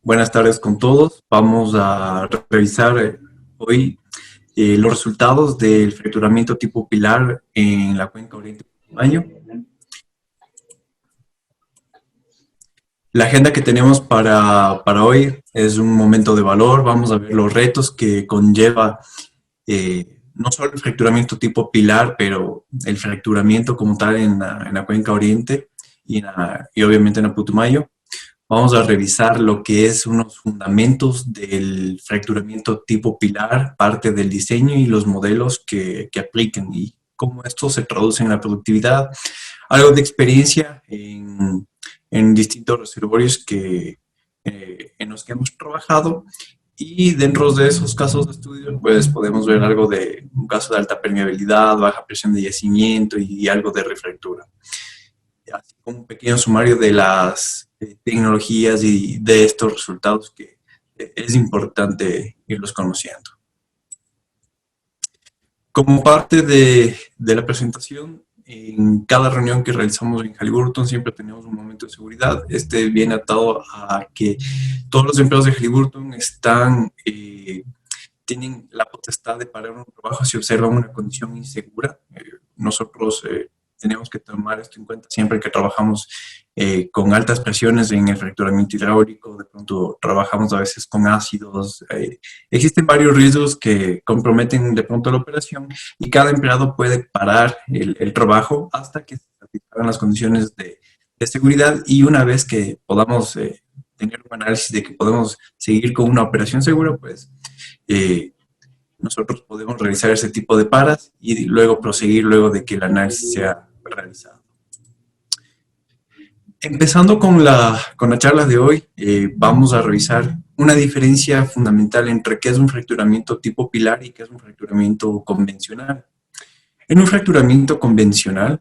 Buenas tardes con todos. Vamos a revisar hoy los resultados del fracturamiento tipo pilar en la cuenca Oriente Putumayo. La agenda que tenemos para hoy es un momento de valor. Vamos a ver los retos que conlleva no solo el fracturamiento tipo pilar, pero el fracturamiento como tal en la cuenca Oriente y obviamente en la Putumayo. Vamos a revisar lo que es unos fundamentos del fracturamiento tipo pilar, parte del diseño y los modelos que apliquen y cómo esto se traduce en la productividad. Algo de experiencia en distintos reservorios en los que hemos trabajado y dentro de esos casos de estudio pues podemos ver algo de un caso de alta permeabilidad, baja presión de yacimiento y algo de refractura. Así como un pequeño sumario de las tecnologías y de estos resultados que es importante irlos conociendo. Como parte de la presentación, en cada reunión que realizamos en Halliburton siempre tenemos un momento de seguridad. Este viene atado a que todos los empleados de Halliburton tienen la potestad de parar un trabajo si observan una condición insegura. Nosotros tenemos que tomar esto en cuenta siempre que trabajamos con altas presiones en el fracturamiento hidráulico. De pronto trabajamos a veces con ácidos. Existen varios riesgos que comprometen de pronto la operación y cada empleado puede parar el trabajo hasta que se satisfagan las condiciones de seguridad, y una vez que podamos tener un análisis de que podemos seguir con una operación segura, pues nosotros podemos realizar ese tipo de paras y luego proseguir luego de que el análisis sea realizado. Empezando con la charla de hoy, vamos a revisar una diferencia fundamental entre qué es un fracturamiento tipo pilar y qué es un fracturamiento convencional. En un fracturamiento convencional,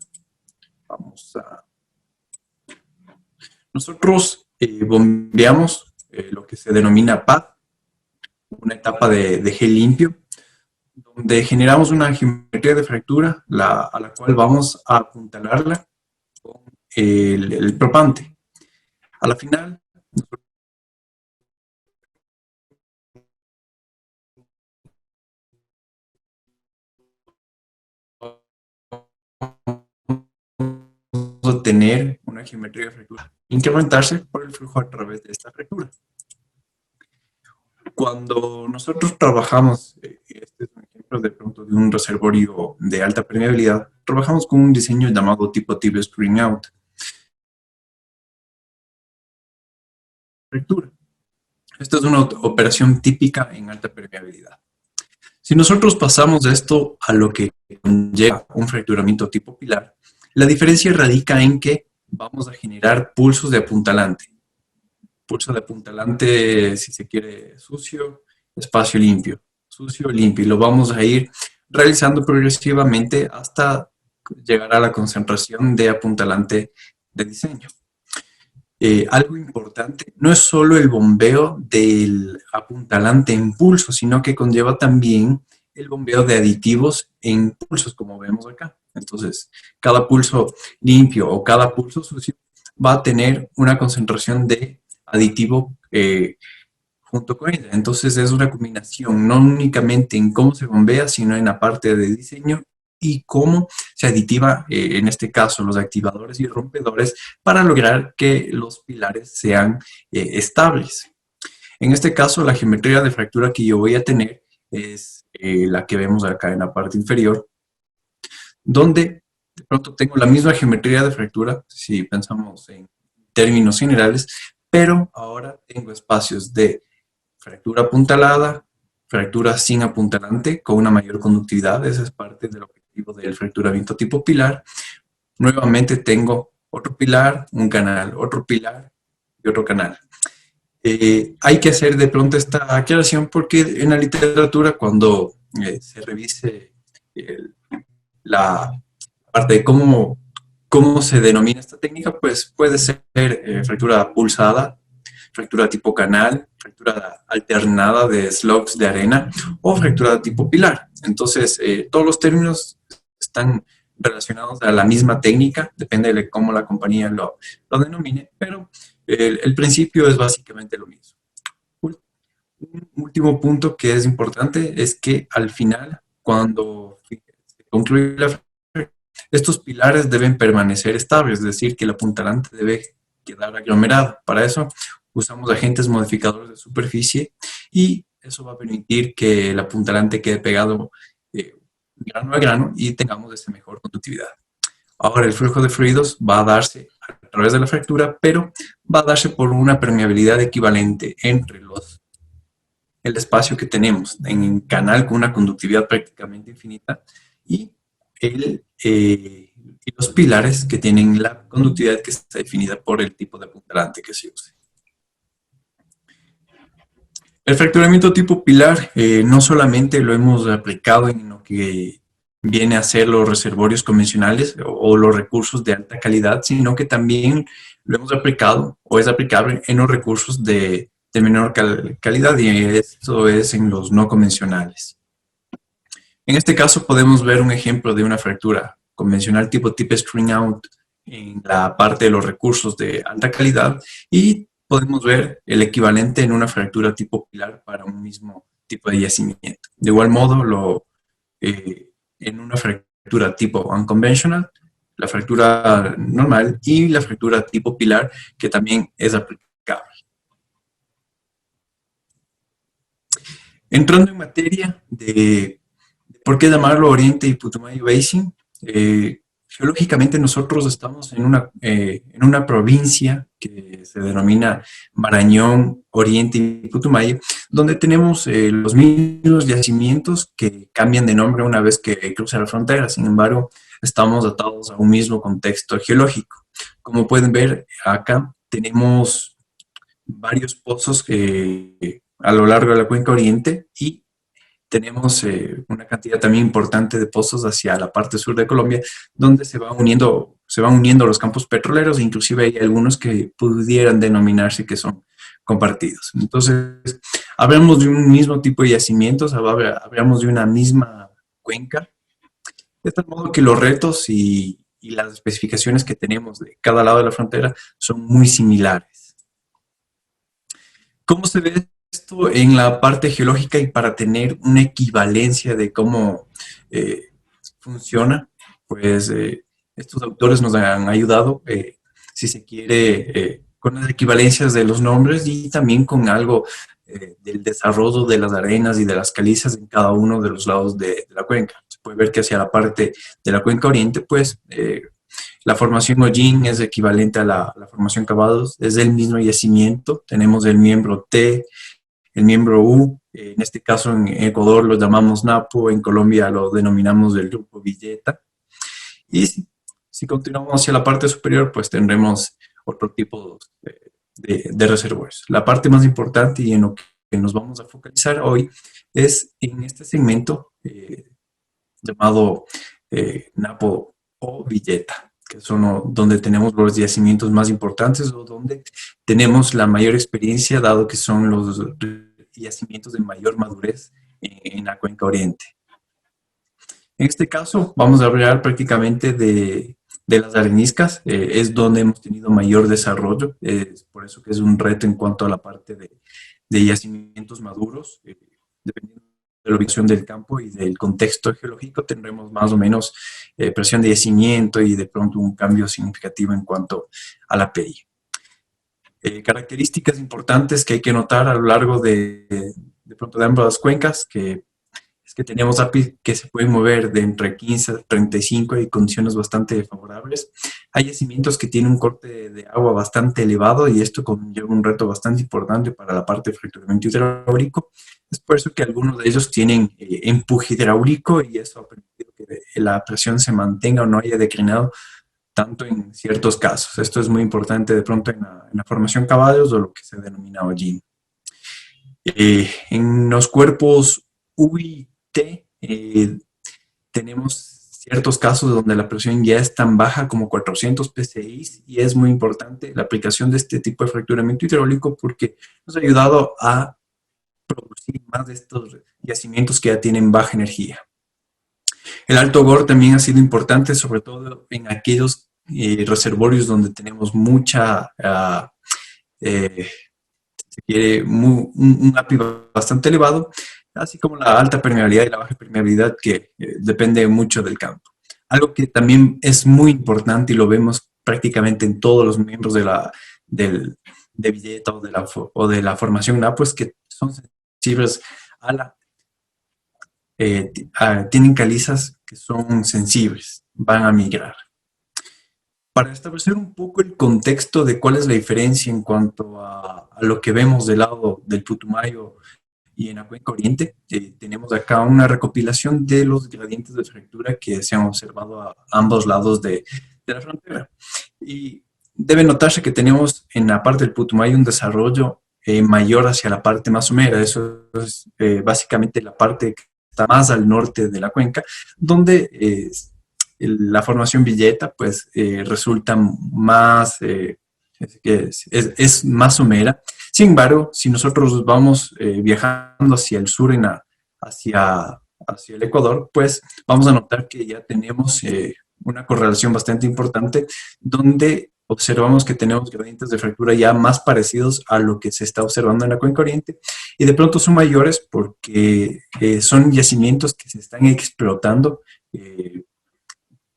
nosotros bombeamos lo que se denomina PAD, una etapa de gel limpio, donde generamos una geometría de fractura a la cual vamos a apuntalarla con el propante. A la final, vamos a tener una geometría de fractura incrementarse por el flujo a través de esta fractura. Cuando nosotros trabajamos, este es un ejemplo de pronto de un reservorio de alta permeabilidad, trabajamos con un diseño llamado tipo tube screen out. Fractura. Esta es una operación típica en alta permeabilidad. Si nosotros pasamos esto a lo que conlleva un fracturamiento tipo pilar, la diferencia radica en que vamos a generar pulsos de apuntalante. Pulso de apuntalante, si se quiere, sucio, espacio limpio, sucio, limpio. Y lo vamos a ir realizando progresivamente hasta llegar a la concentración de apuntalante de diseño. Algo importante, no es solo el bombeo del apuntalante en pulso, sino que conlleva también el bombeo de aditivos en pulsos, como vemos acá. Entonces, cada pulso limpio o cada pulso sucio va a tener una concentración de aditivo junto con ella. Entonces, es una combinación, no únicamente en cómo se bombea, sino en la parte de diseño y cómo se aditiva, en este caso, los activadores y rompedores para lograr que los pilares sean estables. En este caso, la geometría de fractura que yo voy a tener es la que vemos acá en la parte inferior, donde de pronto tengo la misma geometría de fractura, si pensamos en términos generales, pero ahora tengo espacios de fractura apuntalada, fractura sin apuntalante con una mayor conductividad. Esa es parte del objetivo del fracturamiento tipo pilar. Nuevamente tengo otro pilar, un canal, otro pilar y otro canal. Hay que hacer de pronto esta aclaración porque en la literatura, cuando se revise la parte de cómo se denomina esta técnica, pues puede ser fractura pulsada, fractura tipo canal, fractura alternada de slugs de arena o fractura tipo pilar. Entonces, todos los términos están relacionados a la misma técnica, depende de cómo la compañía lo denomine, pero el principio es básicamente lo mismo. Un último punto que es importante es que al final, cuando se concluye la fractura, estos pilares deben permanecer estables, es decir, que el apuntalante debe quedar aglomerado. Para eso usamos agentes modificadores de superficie y eso va a permitir que el apuntalante quede pegado grano a grano y tengamos esa mejor conductividad. Ahora, el flujo de fluidos va a darse a través de la fractura, pero va a darse por una permeabilidad equivalente entre el espacio que tenemos en el canal con una conductividad prácticamente infinita y, y los pilares que tienen la conductividad que está definida por el tipo de apuntalante que se use. El fracturamiento tipo pilar no solamente lo hemos aplicado en lo que viene a ser los reservorios convencionales o los recursos de alta calidad, sino que también lo hemos aplicado o es aplicable en los recursos de menor calidad, y esto es en los no convencionales. En este caso podemos ver un ejemplo de una fractura convencional tipo tip string out en la parte de los recursos de alta calidad, y podemos ver el equivalente en una fractura tipo pilar para un mismo tipo de yacimiento. De igual modo, en una fractura tipo unconventional, la fractura normal y la fractura tipo pilar, que también es aplicable. Entrando en materia de por qué llamarlo Oriente y Putumayo Basin, geológicamente nosotros estamos en una provincia que se denomina Marañón, Oriente y Putumayo, donde tenemos los mismos yacimientos que cambian de nombre una vez que cruzan la frontera. Sin embargo, estamos atados a un mismo contexto geológico. Como pueden ver acá, tenemos varios pozos a lo largo de la cuenca oriente, y tenemos una cantidad también importante de pozos hacia la parte sur de Colombia, donde se van uniendo los campos petroleros, e inclusive hay algunos que pudieran denominarse que son compartidos. Entonces, hablamos de un mismo tipo de yacimientos, hablamos de una misma cuenca, de tal modo que los retos y las especificaciones que tenemos de cada lado de la frontera son muy similares. ¿Cómo se ve esto en la parte geológica y para tener una equivalencia de cómo funciona? Pues estos autores nos han ayudado, si se quiere, con las equivalencias de los nombres y también con algo del desarrollo de las arenas y de las calizas en cada uno de los lados de la cuenca. Se puede ver que hacia la parte de la cuenca oriente, pues la formación Hollín es equivalente a la formación Cavados, es el mismo yacimiento. Tenemos el miembro T, el miembro U, en este caso en Ecuador lo llamamos Napo, en Colombia lo denominamos el grupo Villeta. Y si continuamos hacia la parte superior, pues tendremos otro tipo de reservorios. La parte más importante y en lo que nos vamos a focalizar hoy es en este segmento llamado Napo o Villeta, que son donde tenemos los yacimientos más importantes o donde tenemos la mayor experiencia, dado que son los yacimientos de mayor madurez en la cuenca oriente. En este caso vamos a hablar prácticamente de las areniscas, es donde hemos tenido mayor desarrollo, es por eso que es un reto en cuanto a la parte de yacimientos maduros. Dependiendo de la ubicación del campo y del contexto geológico, tendremos más o menos presión de yacimiento y de pronto un cambio significativo en cuanto a la PI. Características importantes que hay que notar a lo largo de pronto de ambas cuencas, que es que tenemos API que se pueden mover de entre 15 a 35 y condiciones bastante favorables. Hay yacimientos que tienen un corte de agua bastante elevado y esto conlleva un reto bastante importante para la parte de fracturamiento hidráulico. Es por eso que algunos de ellos tienen empuje hidráulico y eso ha permitido que la presión se mantenga o no haya declinado tanto en ciertos casos. Esto es muy importante de pronto en la formación caballos o lo que se denomina hollín. En los cuerpos U y T tenemos ciertos casos donde la presión ya es tan baja como 400 psi y es muy importante la aplicación de este tipo de fracturamiento hidráulico porque nos ha ayudado a producir más de estos yacimientos que ya tienen baja energía. El alto GOR también ha sido importante, sobre todo en aquellos reservorios donde tenemos mucha, se quiere, un API bastante elevado, así como la alta permeabilidad y la baja permeabilidad que depende mucho del campo. Algo que también es muy importante y lo vemos prácticamente en todos los miembros de Villeta o de la formación NAPO es que son sensibles a la tienen calizas que son sensibles, van a migrar. Para establecer un poco el contexto de cuál es la diferencia en cuanto a lo que vemos del lado del Putumayo y en la cuenca oriente, tenemos acá una recopilación de los gradientes de fractura que se han observado a ambos lados de la frontera. Y debe notarse que tenemos en la parte del Putumayo un desarrollo mayor hacia la parte más somera. Eso es básicamente la parte que está más al norte de la cuenca, donde la formación Villeta pues resulta más, es más somera. Sin embargo, si nosotros vamos viajando hacia el sur, hacia el Ecuador, pues vamos a notar que ya tenemos una correlación bastante importante donde observamos que tenemos gradientes de fractura ya más parecidos a lo que se está observando en la cuenca oriente y de pronto son mayores porque son yacimientos que se están explotando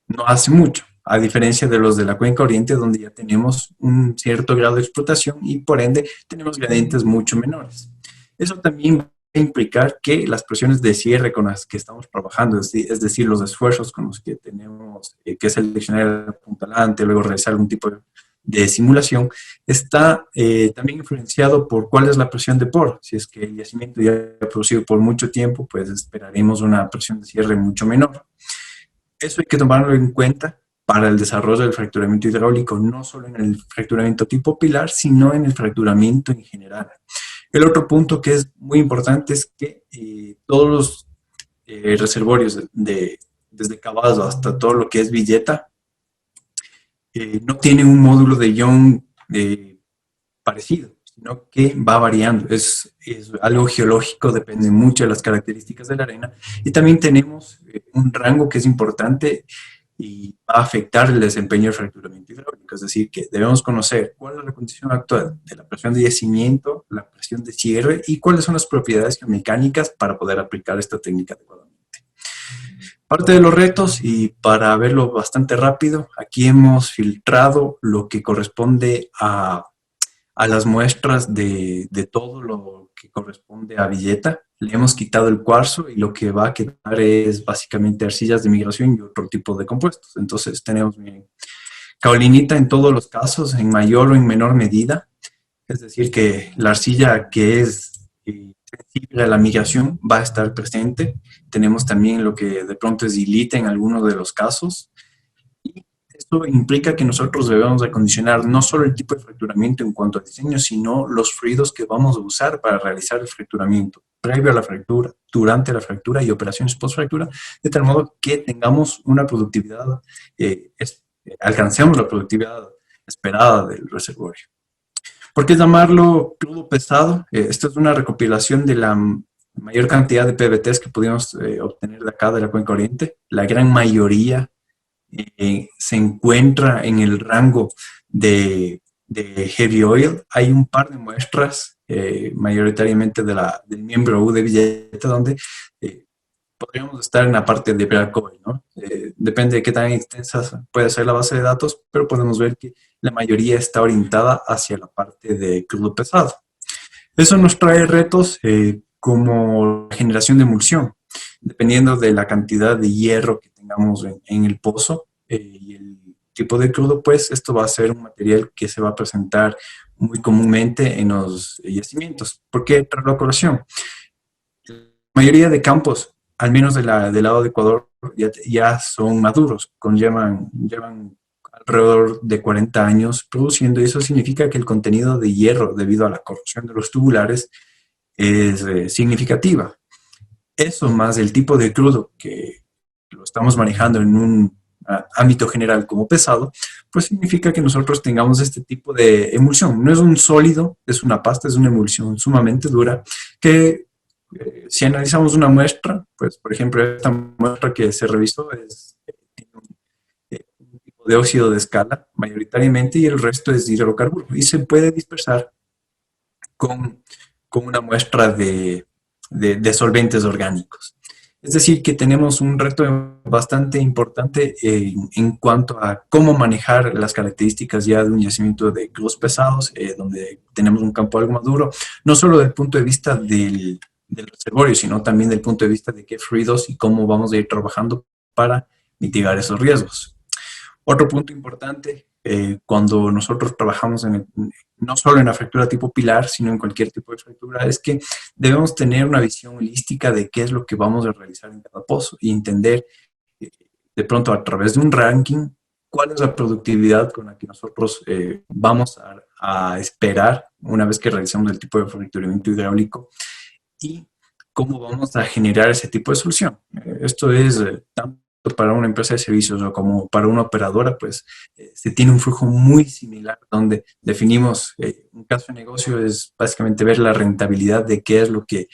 no hace mucho, a diferencia de los de la cuenca oriente donde ya tenemos un cierto grado de explotación y por ende tenemos gradientes mucho menores. Eso también va a implicar que las presiones de cierre con las que estamos trabajando, es decir, los esfuerzos con los que tenemos que seleccionar el apuntalante, luego realizar algún tipo de simulación, está también influenciado por cuál es la presión de poro. Si es que el yacimiento ya ha producido por mucho tiempo, pues esperaremos una presión de cierre mucho menor. Eso hay que tomarlo en cuenta para el desarrollo del fracturamiento hidráulico, no solo en el fracturamiento tipo pilar, sino en el fracturamiento en general. El otro punto que es muy importante es que todos los reservorios desde Cavazo hasta todo lo que es Villeta no tienen un módulo de Young parecido, sino que va variando. Es algo geológico, depende mucho de las características de la arena. Y también tenemos un rango que es importante y va a afectar el desempeño del fracturamiento hidráulico. Es decir, que debemos conocer cuál es la condición actual de la presión de yacimiento, la presión de cierre y cuáles son las propiedades geomecánicas para poder aplicar esta técnica adecuadamente. Parte de los retos, y para verlo bastante rápido, aquí hemos filtrado lo que corresponde a las muestras de todo lo que corresponde a Villeta. Le hemos quitado el cuarzo y lo que va a quedar es básicamente arcillas de migración y otro tipo de compuestos. Entonces tenemos, miren, caolinita en todos los casos, en mayor o en menor medida. Es decir, que la arcilla que es sensible a la migración va a estar presente. Tenemos también lo que de pronto es hilita en algunos de los casos. Y esto implica que nosotros debemos acondicionar no solo el tipo de fracturamiento en cuanto a diseño, sino los fluidos que vamos a usar para realizar el fracturamiento previo a la fractura, durante la fractura y operaciones post-fractura, de tal modo que tengamos una productividad, alcancemos la productividad esperada del reservorio. ¿Por qué llamarlo crudo pesado? Esto es una recopilación de la mayor cantidad de PVTs que pudimos obtener de acá, de la cuenca oriente. La gran mayoría se encuentra en el rango de heavy oil. Hay un par de muestras, mayoritariamente del miembro U de Villeta, donde podríamos estar en la parte de black oil, ¿no? Depende de qué tan extensa puede ser la base de datos, pero podemos ver que la mayoría está orientada hacia la parte de crudo pesado. Eso nos trae retos como la generación de emulsión, dependiendo de la cantidad de hierro que tengamos en el pozo y el tipo de crudo, pues esto va a ser un material que se va a presentar muy comúnmente en los yacimientos. ¿Por qué traerlo a colación? La mayoría de campos, al menos del lado de Ecuador, ya son maduros, llevan alrededor de 40 años produciendo, y eso significa que el contenido de hierro debido a la corrosión de los tubulares es significativa. Eso más el tipo de crudo que lo estamos manejando en un ámbito general como pesado, pues significa que nosotros tengamos este tipo de emulsión. No es un sólido, es una pasta, es una emulsión sumamente dura que Si analizamos una muestra, pues por ejemplo esta muestra que se revisó tiene un tipo de óxido de escala mayoritariamente y el resto es hidrocarburo y se puede dispersar con, con una muestra de solventes orgánicos. Es decir, que tenemos un reto bastante importante en cuanto a cómo manejar las características ya de un yacimiento de crudos pesados, donde tenemos un campo algo más duro, no solo desde el punto de vista del reservorio, sino también del punto de vista de qué fluidos y cómo vamos a ir trabajando para mitigar esos riesgos. Otro punto importante, cuando nosotros trabajamos no solo en la fractura tipo pilar, sino en cualquier tipo de fractura, es que debemos tener una visión holística de qué es lo que vamos a realizar en cada pozo y entender de pronto a través de un ranking cuál es la productividad con la que nosotros vamos a esperar una vez que realizamos el tipo de fracturamiento hidráulico y cómo vamos a generar ese tipo de solución. Esto es tanto para una empresa de servicios o como para una operadora, pues se tiene un flujo muy similar donde definimos un caso de negocio es básicamente ver la rentabilidad de qué es lo que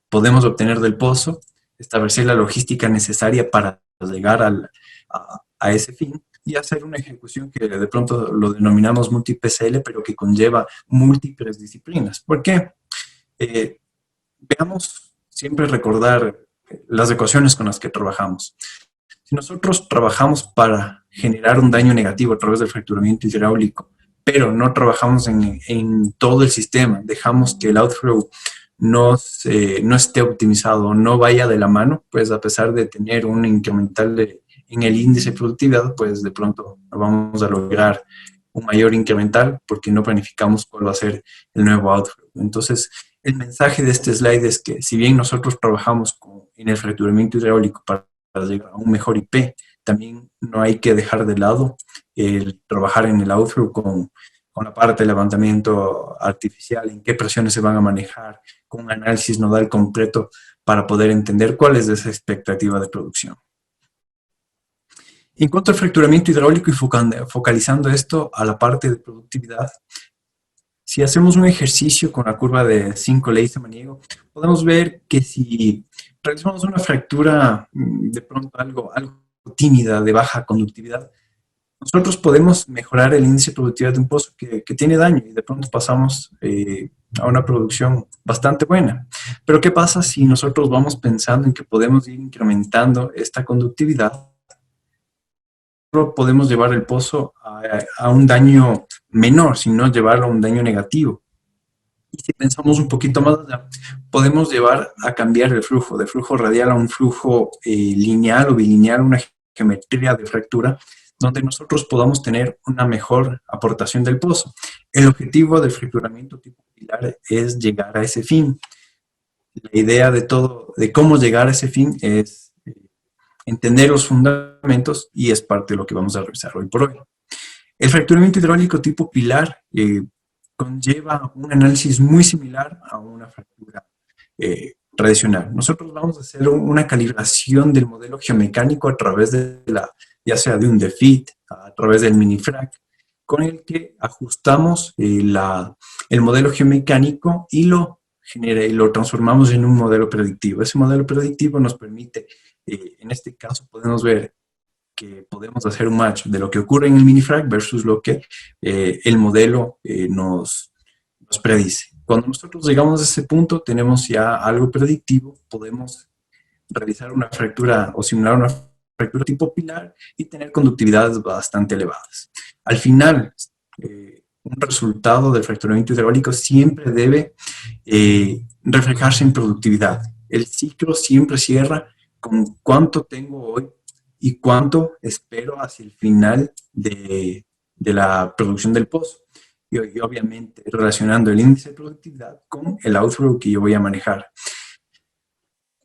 podemos obtener del pozo, establecer la logística necesaria para llegar a ese fin y hacer una ejecución que de pronto lo denominamos multi-PCL, pero que conlleva múltiples disciplinas. ¿Por qué? Veamos, siempre recordar las ecuaciones con las que trabajamos. Si nosotros trabajamos para generar un daño negativo a través del fracturamiento hidráulico, pero no trabajamos en todo el sistema, dejamos que el outflow no esté optimizado, no vaya de la mano, pues a pesar de tener un incremental en el índice de productividad, pues de pronto no vamos a lograr un mayor incremental porque no planificamos cuál va a ser el nuevo outflow. Entonces, el mensaje de este slide es que si bien nosotros trabajamos en el fracturamiento hidráulico para llegar a un mejor IP, también no hay que dejar de lado el trabajar en el outflow con la parte de levantamiento artificial, en qué presiones se van a manejar, con un análisis nodal completo para poder entender cuál es esa expectativa de producción. En cuanto al fracturamiento hidráulico y focalizando esto a la parte de productividad, si hacemos un ejercicio con la curva de 5 leyes de Maniego, podemos ver que si realizamos una fractura de pronto algo tímida, de baja conductividad, nosotros podemos mejorar el índice de productividad de un pozo que tiene daño y de pronto pasamos a una producción bastante buena. Pero ¿qué pasa si nosotros vamos pensando en que podemos ir incrementando esta conductividad? Podemos llevar el pozo a un daño menor, sino llevarlo a un daño negativo. Y si pensamos un poquito más allá, podemos llevar a cambiar el flujo, de flujo radial a un flujo lineal o bilineal, una geometría de fractura, donde nosotros podamos tener una mejor aportación del pozo. El objetivo del fracturamiento tipo pilar es llegar a ese fin. La idea de cómo llegar a ese fin es entender los fundamentos y es parte de lo que vamos a revisar hoy por hoy. El fracturamiento hidráulico tipo pilar conlleva un análisis muy similar a una fractura tradicional. Nosotros vamos a hacer una calibración del modelo geomecánico a través de ya sea de un DEFIT, a través del minifrac, con el que ajustamos el modelo geomecánico y lo transformamos en un modelo predictivo. Ese modelo predictivo nos permite, en este caso podemos ver que podemos hacer un match de lo que ocurre en el minifrac versus lo que el modelo nos predice. Cuando nosotros llegamos a ese punto, tenemos ya algo predictivo, podemos realizar una fractura o simular una fractura tipo pilar y tener conductividades bastante elevadas. Al final, un resultado del fracturamiento hidráulico siempre debe reflejarse en productividad. El ciclo siempre cierra con cuánto tengo hoy y cuánto espero hacia el final de la producción del pozo. Y obviamente relacionando el índice de productividad con el outflow que yo voy a manejar.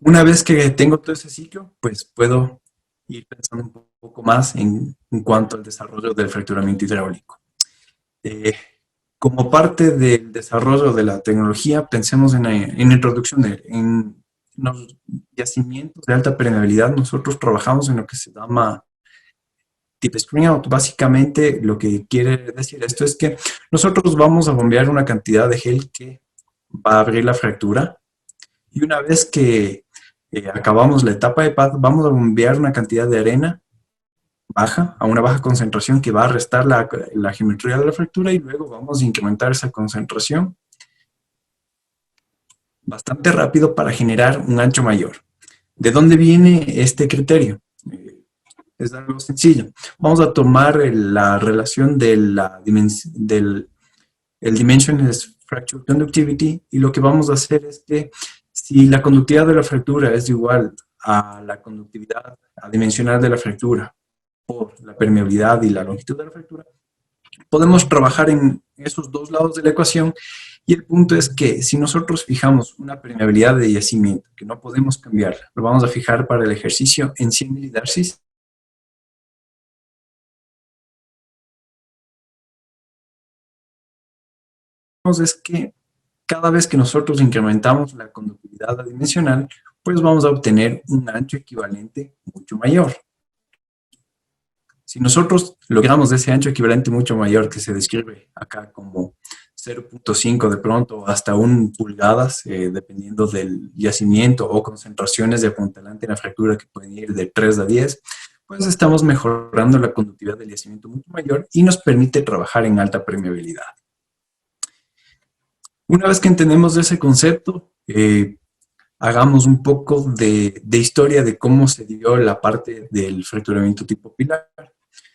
Una vez que tengo todo ese ciclo, pues puedo ir pensando un poco más en cuanto al desarrollo del fracturamiento hidráulico. Como parte del desarrollo de la tecnología, pensemos en la introducción en los yacimientos de alta permeabilidad. Nosotros trabajamos en lo que se llama tip screen out. Básicamente lo que quiere decir esto es que nosotros vamos a bombear una cantidad de gel que va a abrir la fractura Y una vez que acabamos la etapa de pad, vamos a bombear una cantidad de arena baja, a una baja concentración que va a restar la geometría de la fractura y luego vamos a incrementar esa concentración bastante rápido para generar un ancho mayor. ¿De dónde viene este criterio? Es algo sencillo. Vamos a tomar la relación de del Dimensionless Fracture Conductivity y lo que vamos a hacer es que si la conductividad de la fractura es igual a la conductividad adimensional de la fractura por la permeabilidad y la longitud de la fractura, podemos trabajar en esos dos lados de la ecuación y el punto es que si nosotros fijamos una permeabilidad de yacimiento que no podemos cambiarla, lo vamos a fijar para el ejercicio en 100 milidarcis, es que cada vez que nosotros incrementamos la conductividad adimensional, pues vamos a obtener un ancho equivalente mucho mayor. Si nosotros logramos ese ancho equivalente mucho mayor, que se describe acá como 0.5 de pronto hasta 1 pulgadas, dependiendo del yacimiento o concentraciones de apuntalante en la fractura que pueden ir de 3 a 10, pues estamos mejorando la conductividad del yacimiento mucho mayor y nos permite trabajar en alta permeabilidad. Una vez que entendemos ese concepto, hagamos un poco de historia de cómo se dio la parte del fracturamiento tipo pilar.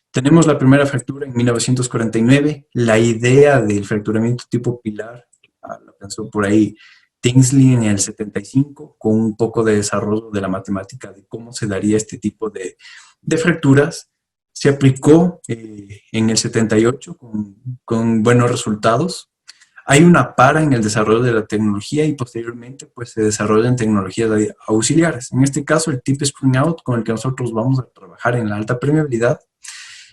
Tenemos la primera fractura en 1949. La idea del fracturamiento tipo pilar la pensó por ahí Tinsley en el 75, con un poco de desarrollo de la matemática de cómo se daría este tipo de fracturas. Se aplicó en el 78 con buenos resultados. Hay una para en el desarrollo de la tecnología y posteriormente pues, se desarrollan tecnologías auxiliares. En este caso, el tip spring out con el que nosotros vamos a trabajar en la alta permeabilidad.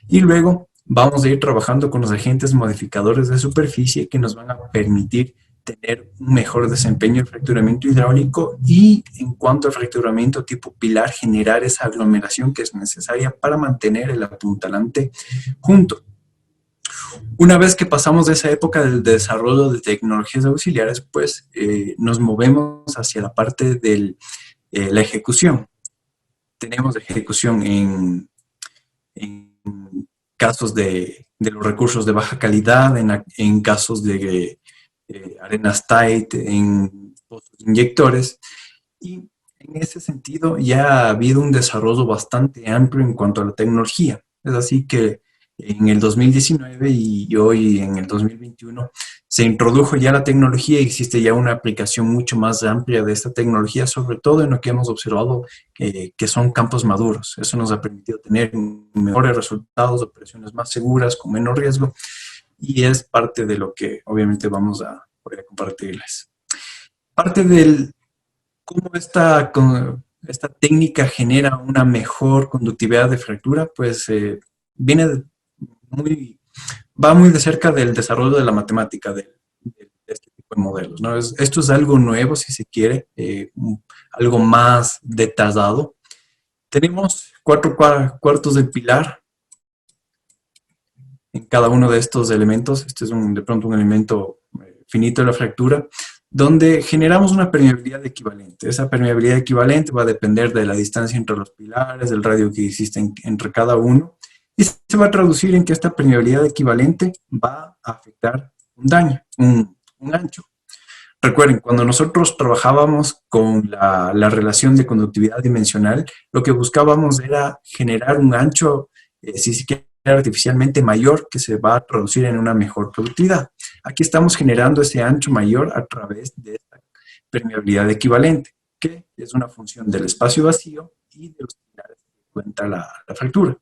Y luego vamos a ir trabajando con los agentes modificadores de superficie que nos van a permitir tener un mejor desempeño en fracturamiento hidráulico y en cuanto al fracturamiento tipo pilar, generar esa aglomeración que es necesaria para mantener el apuntalante junto. Una vez que pasamos de esa época del desarrollo de tecnologías auxiliares, pues nos movemos hacia la parte de la ejecución. Tenemos ejecución en casos de los recursos de baja calidad, en casos de arenas tight, en pozos inyectores. Y en ese sentido ya ha habido un desarrollo bastante amplio en cuanto a la tecnología. Es así que en el 2019 y hoy en el 2021 se introdujo ya la tecnología y existe ya una aplicación mucho más amplia de esta tecnología, sobre todo en lo que hemos observado que son campos maduros. Eso nos ha permitido tener mejores resultados, operaciones más seguras, con menos riesgo, y es parte de lo que obviamente vamos a poder compartirles. Parte del cómo esta técnica genera una mejor conductividad de fractura, pues va muy de cerca del desarrollo de la matemática de este tipo de modelos, ¿no? Esto es algo nuevo, si se quiere, algo más detallado. Tenemos 4 cuartos del pilar en cada uno de estos elementos. Este es de pronto un elemento finito de la fractura, donde generamos una permeabilidad equivalente. Esa permeabilidad equivalente va a depender de la distancia entre los pilares, del radio que existe entre cada uno, y se va a traducir en que esta permeabilidad equivalente va a afectar un daño, un ancho. Recuerden, cuando nosotros trabajábamos con la relación de conductividad dimensional, lo que buscábamos era generar un ancho, si se quiere, artificialmente mayor, que se va a traducir en una mejor productividad. Aquí estamos generando ese ancho mayor a través de esta permeabilidad equivalente, que es una función del espacio vacío y de los pilares que cuenta la fractura.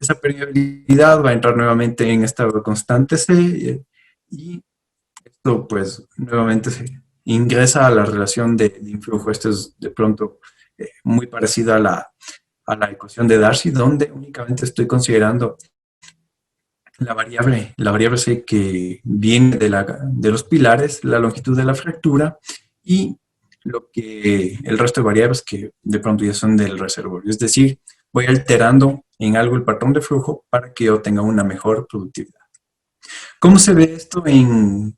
Esa permeabilidad va a entrar nuevamente en esta constante C y esto pues nuevamente se ingresa a la relación de influjo. Esto es de pronto muy parecido a la ecuación de Darcy, donde únicamente estoy considerando la variable C que viene de los pilares, la longitud de la fractura y el resto de variables que de pronto ya son del reservorio. Es decir, voy alterando en algo el patrón de flujo para que yo tenga una mejor productividad. ¿Cómo se ve esto en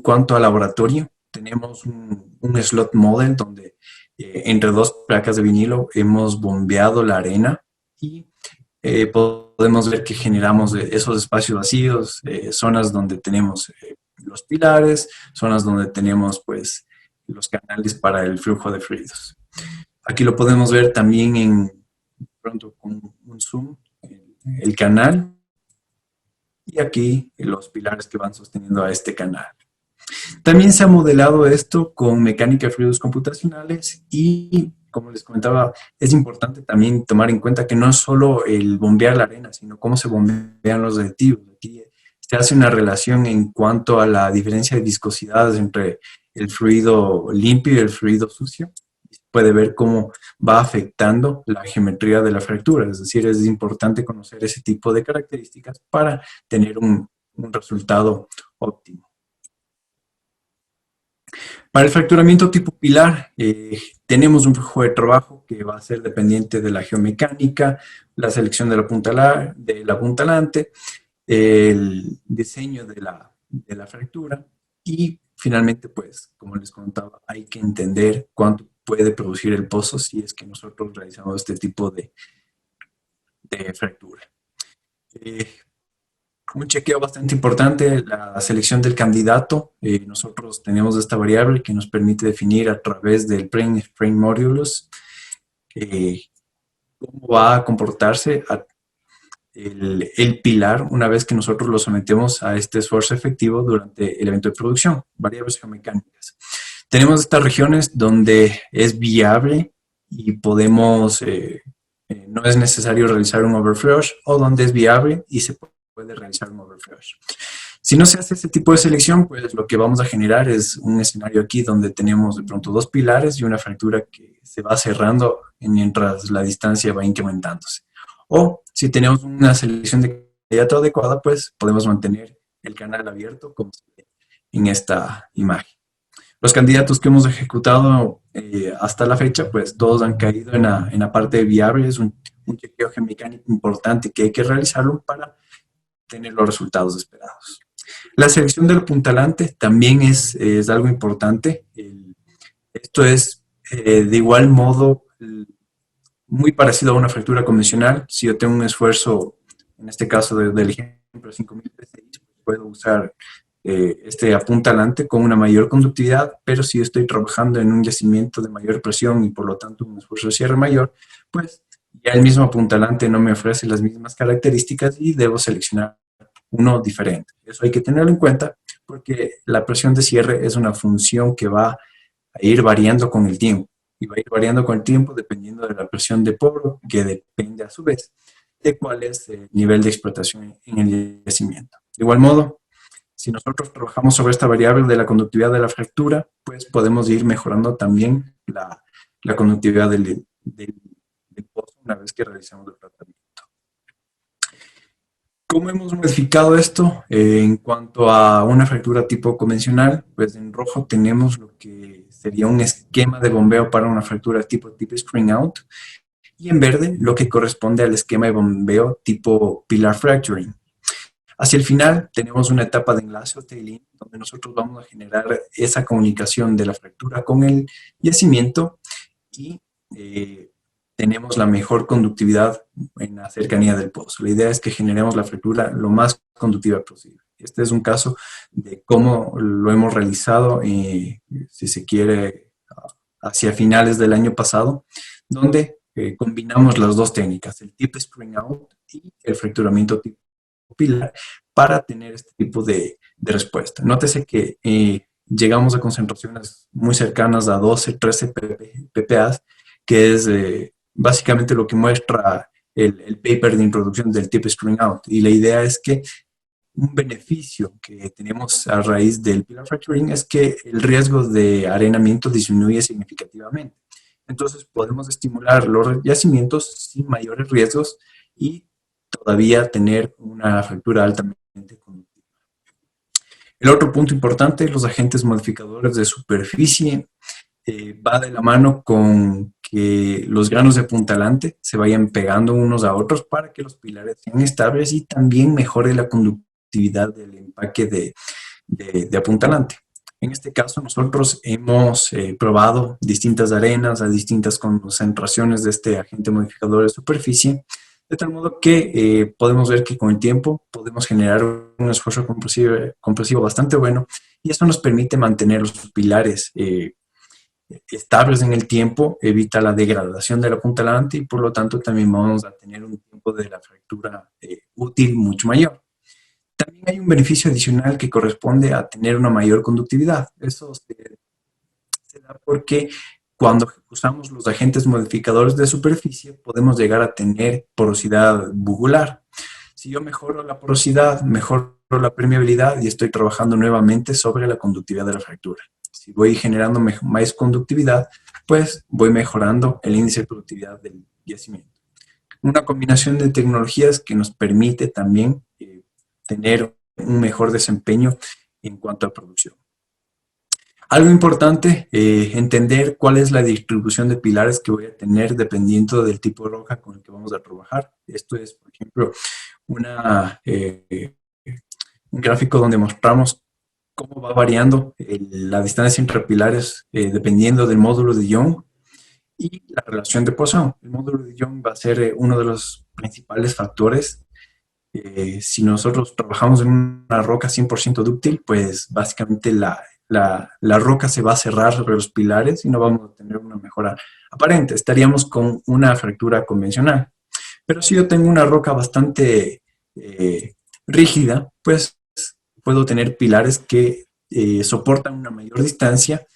cuanto al laboratorio? tenemos un slot model donde entre dos placas de vinilo hemos bombeado la arena y podemos ver que generamos esos espacios vacíos, zonas donde tenemos los pilares, zonas donde tenemos pues los canales para el flujo de fluidos. Aquí lo podemos ver también pronto con un zoom, el canal, y aquí los pilares que van sosteniendo a este canal. También se ha modelado esto con mecánica de fluidos computacionales y, como les comentaba, es importante también tomar en cuenta que no es solo el bombear la arena, sino cómo se bombean los aditivos. Aquí se hace una relación en cuanto a la diferencia de viscosidades entre el fluido limpio y el fluido sucio. Puede ver cómo va afectando la geometría de la fractura, es decir, es importante conocer ese tipo de características para tener un resultado óptimo. Para el fracturamiento tipo pilar, tenemos un flujo de trabajo que va a ser dependiente de la geomecánica, la selección de la puntalante, el diseño de la fractura y finalmente, pues, como les contaba, hay que entender cuánto puede producir el pozo si es que nosotros realizamos este tipo de fractura. Un chequeo bastante importante, la selección del candidato. Nosotros tenemos esta variable que nos permite definir a través del frame modulus cómo va a comportarse el pilar una vez que nosotros lo sometemos a este esfuerzo efectivo durante el evento de producción, variables geomecánicas. Tenemos estas regiones donde es viable y podemos, no es necesario realizar un overflush, o donde es viable y se puede realizar un overflush. Si no se hace este tipo de selección, pues lo que vamos a generar es un escenario aquí donde tenemos de pronto dos pilares y una fractura que se va cerrando mientras la distancia va incrementándose. O si tenemos una selección de candidato adecuada, pues podemos mantener el canal abierto como se ve en esta imagen. Los candidatos que hemos ejecutado hasta la fecha, pues todos han caído en la parte de viable. Es un chequeo geomecánico importante que hay que realizarlo para tener los resultados esperados. La selección del puntalante también es algo importante. Esto es de igual modo muy parecido a una fractura convencional. Si yo tengo un esfuerzo, en este caso del ejemplo 5000 PSI, puedo usar este apuntalante con una mayor conductividad, pero si yo estoy trabajando en un yacimiento de mayor presión y por lo tanto un esfuerzo de cierre mayor, pues ya el mismo apuntalante no me ofrece las mismas características y debo seleccionar uno diferente. Eso hay que tenerlo en cuenta porque la presión de cierre es una función que va a ir variando con el tiempo y va a ir variando con el tiempo dependiendo de la presión de poro, que depende a su vez de cuál es el nivel de explotación en el yacimiento. De igual modo, si nosotros trabajamos sobre esta variable de la conductividad de la fractura, pues podemos ir mejorando también la conductividad del pozo una vez que realizamos el tratamiento. ¿Cómo hemos modificado esto? En cuanto a una fractura tipo convencional, pues en rojo tenemos lo que sería un esquema de bombeo para una fractura tipo spring out, y en verde lo que corresponde al esquema de bombeo tipo pilar fracturing. Hacia el final tenemos una etapa de enlace o tailing, donde nosotros vamos a generar esa comunicación de la fractura con el yacimiento y tenemos la mejor conductividad en la cercanía del pozo. La idea es que generemos la fractura lo más conductiva posible. Este es un caso de cómo lo hemos realizado, si se quiere, hacia finales del año pasado, donde combinamos las dos técnicas, el tip spring out y el fracturamiento tipo pilar, para tener este tipo de respuesta. Nótese que llegamos a concentraciones muy cercanas a 12, 13 pPa, que es básicamente lo que muestra el paper de introducción del tip spring out. Y la idea es que un beneficio que tenemos a raíz del pilar fracturing es que el riesgo de arenamiento disminuye significativamente. Entonces podemos estimular los yacimientos sin mayores riesgos y todavía tener una fractura altamente conductiva. El otro punto importante, los agentes modificadores de superficie, va de la mano con que los granos de apuntalante se vayan pegando unos a otros para que los pilares sean estables y también mejore la conductividad del empaque de apuntalante. En este caso, nosotros hemos probado distintas arenas a distintas concentraciones de este agente modificador de superficie, de tal modo que podemos ver que con el tiempo podemos generar un esfuerzo compresivo bastante bueno, y eso nos permite mantener los pilares estables en el tiempo, evita la degradación de la punta delante y por lo tanto también vamos a tener un tiempo de la fractura útil mucho mayor. También hay un beneficio adicional que corresponde a tener una mayor conductividad. Eso se da porque cuando usamos los agentes modificadores de superficie podemos llegar a tener porosidad bugular. Si yo mejoro la porosidad, mejoro la permeabilidad y estoy trabajando nuevamente sobre la conductividad de la fractura. Si voy generando más conductividad, pues voy mejorando el índice de productividad del yacimiento. Una combinación de tecnologías que nos permite también tener un mejor desempeño en cuanto a producción. Algo importante, entender cuál es la distribución de pilares que voy a tener dependiendo del tipo de roca con el que vamos a trabajar. Esto es, por ejemplo, un gráfico donde mostramos cómo va variando la distancia entre pilares dependiendo del módulo de Young y la relación de Poisson. El módulo de Young va a ser uno de los principales factores. Si nosotros trabajamos en una roca 100% dúctil, pues básicamente la roca se va a cerrar sobre los pilares y no vamos a tener una mejora aparente. Estaríamos con una fractura convencional. Pero si yo tengo una roca bastante rígida, pues puedo tener pilares que soportan una mayor distancia.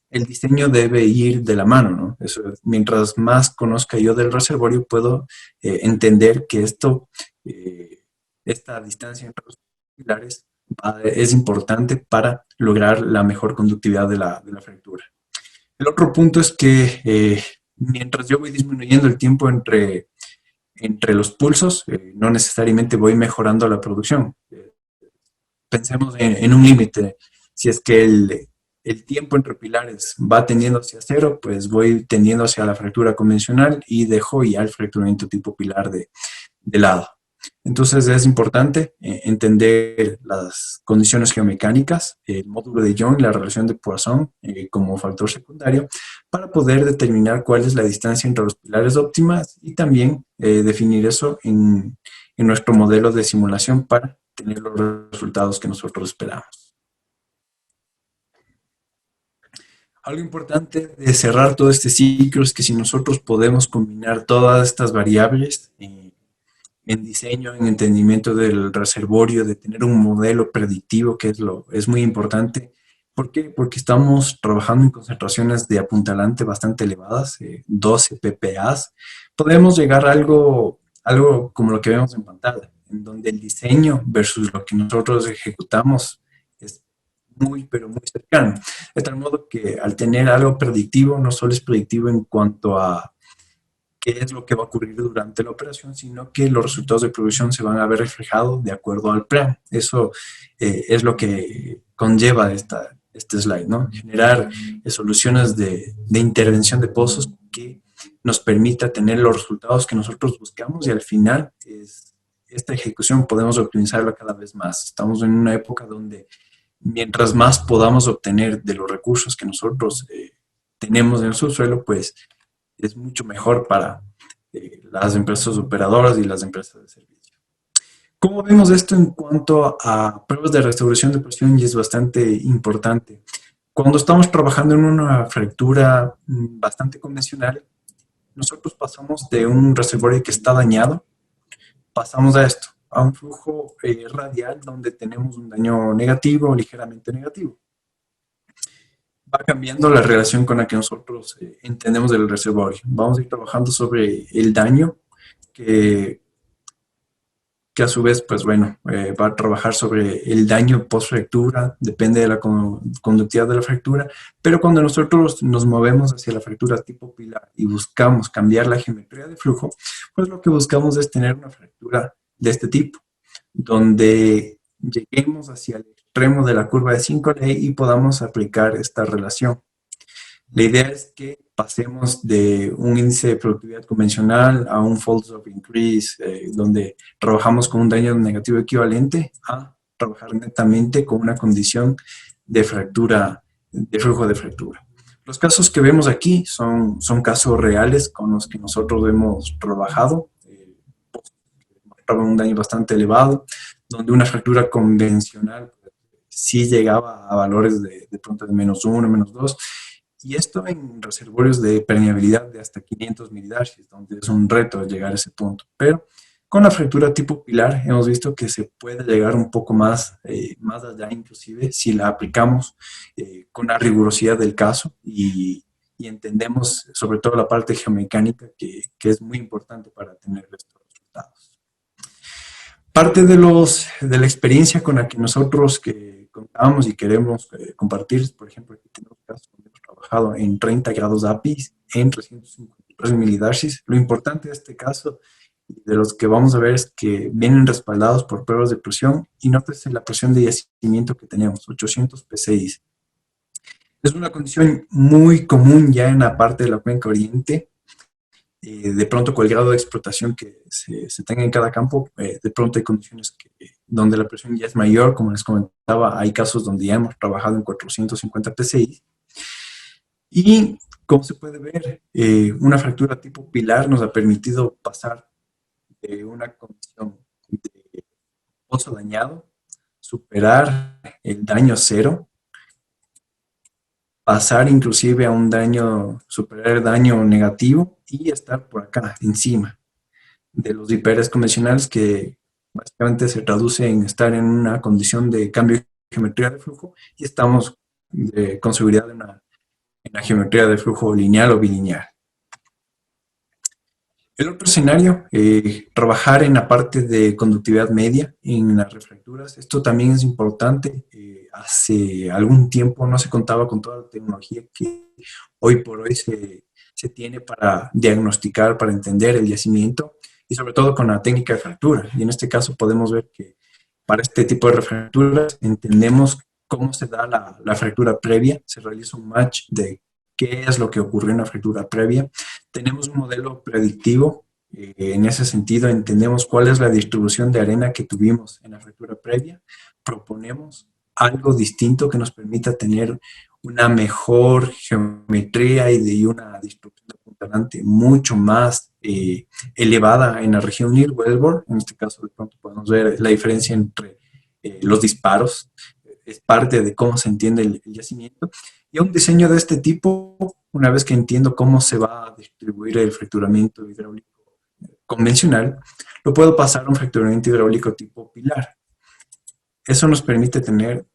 El diseño debe ir de la mano, ¿no? Eso, mientras más conozca yo del reservorio, puedo entender que esta distancia entre los pilares es importante para lograr la mejor conductividad de la fractura. El otro punto es que mientras yo voy disminuyendo el tiempo entre los pulsos, no necesariamente voy mejorando la producción. Pensemos en un límite. Si es que el tiempo entre pilares va tendiendo hacia cero, pues voy tendiendo hacia la fractura convencional y dejo ya el fracturamiento tipo pilar de lado. Entonces es importante entender las condiciones geomecánicas, el módulo de Young, la relación de Poisson como factor secundario, para poder determinar cuál es la distancia entre los pilares óptimas y también definir eso en nuestro modelo de simulación para tener los resultados que nosotros esperamos. Algo importante de cerrar todo este ciclo es que si nosotros podemos combinar todas estas variables en diseño, en entendimiento del reservorio, de tener un modelo predictivo, que es muy importante. ¿Por qué? Porque estamos trabajando en concentraciones de apuntalante bastante elevadas, 12 ppA. Podemos llegar a algo como lo que vemos en pantalla, en donde el diseño versus lo que nosotros ejecutamos es muy, pero muy cercano. De tal modo que al tener algo predictivo, no solo es predictivo en cuanto a qué es lo que va a ocurrir durante la operación, sino que los resultados de producción se van a ver reflejados de acuerdo al plan. Eso es lo que conlleva este slide, ¿no? Generar soluciones de intervención de pozos que nos permita tener los resultados que nosotros buscamos y al final esta ejecución podemos optimizarla cada vez más. Estamos en una época donde mientras más podamos obtener de los recursos que nosotros tenemos en el subsuelo, pues es mucho mejor para las empresas operadoras y las empresas de servicio. ¿Cómo vemos esto en cuanto a pruebas de restauración de presión? Y es bastante importante. Cuando estamos trabajando en una fractura bastante convencional, nosotros pasamos de un reservorio que está dañado, pasamos a esto, a un flujo radial donde tenemos un daño negativo o ligeramente negativo. Va cambiando la relación con la que nosotros entendemos el reservorio. Vamos a ir trabajando sobre el daño, que a su vez, pues bueno, va a trabajar sobre el daño post-fractura, depende de la conductividad de la fractura, pero cuando nosotros nos movemos hacia la fractura tipo pilar y buscamos cambiar la geometría de flujo, pues lo que buscamos es tener una fractura de este tipo, donde lleguemos hacia el extremo de la curva de 5L y podamos aplicar esta relación. La idea es que pasemos de un índice de productividad convencional a un Folds of Increase, donde trabajamos con un daño negativo equivalente, a trabajar netamente con una condición de fractura, de flujo de fractura. Los casos que vemos aquí son casos reales con los que nosotros hemos trabajado, un daño bastante elevado, donde una fractura convencional sí llegaba a valores de pronto de -1, -2, y esto en reservorios de permeabilidad de hasta 500 milidarcies, donde es un reto llegar a ese punto. Pero con la fractura tipo pilar hemos visto que se puede llegar un poco más, más allá, inclusive si la aplicamos con la rigurosidad del caso y entendemos sobre todo la parte geomecánica que es muy importante para tener estos resultados. Parte de la experiencia con la que nosotros que contamos y queremos compartir, por ejemplo, aquí tenemos casos donde hemos trabajado en 30 grados API, en 353 milidarcies. Lo importante de este caso, de los que vamos a ver, es que vienen respaldados por pruebas de presión y nótese la presión de yacimiento que tenemos, 800 PSI. Es una condición muy común ya en la parte de la cuenca oriente. De pronto con el grado de explotación que se tenga en cada campo, de pronto hay condiciones donde la presión ya es mayor, como les comentaba, hay casos donde ya hemos trabajado en 450 PSI. Y como se puede ver, una fractura tipo pilar nos ha permitido pasar de una condición de pozo dañado, superar el daño cero, pasar inclusive a un daño, superar el daño negativo y estar por acá, encima de los IPRs convencionales, que básicamente se traduce en estar en una condición de cambio de geometría de flujo y estamos con seguridad en la geometría de flujo lineal o bilineal. El otro escenario, trabajar en la parte de conductividad media en las refracturas. Esto también es importante. Hace algún tiempo no se contaba con toda la tecnología que hoy por hoy se tiene para diagnosticar, para entender el yacimiento y sobre todo con la técnica de fractura. Y en este caso podemos ver que para este tipo de refracturas entendemos cómo se da la fractura previa, se realiza un match de qué es lo que ocurrió en la fractura previa. Tenemos un modelo predictivo, en ese sentido entendemos cuál es la distribución de arena que tuvimos en la fractura previa, proponemos algo distinto que nos permita tener una mejor geometría y una distribución de apuntalante mucho más elevada en la región Near-Wellbore. En este caso de pronto podemos ver la diferencia entre los disparos, es parte de cómo se entiende el yacimiento. Y un diseño de este tipo, una vez que entiendo cómo se va a distribuir el fracturamiento hidráulico convencional, lo puedo pasar a un fracturamiento hidráulico tipo pilar. Eso nos permite tener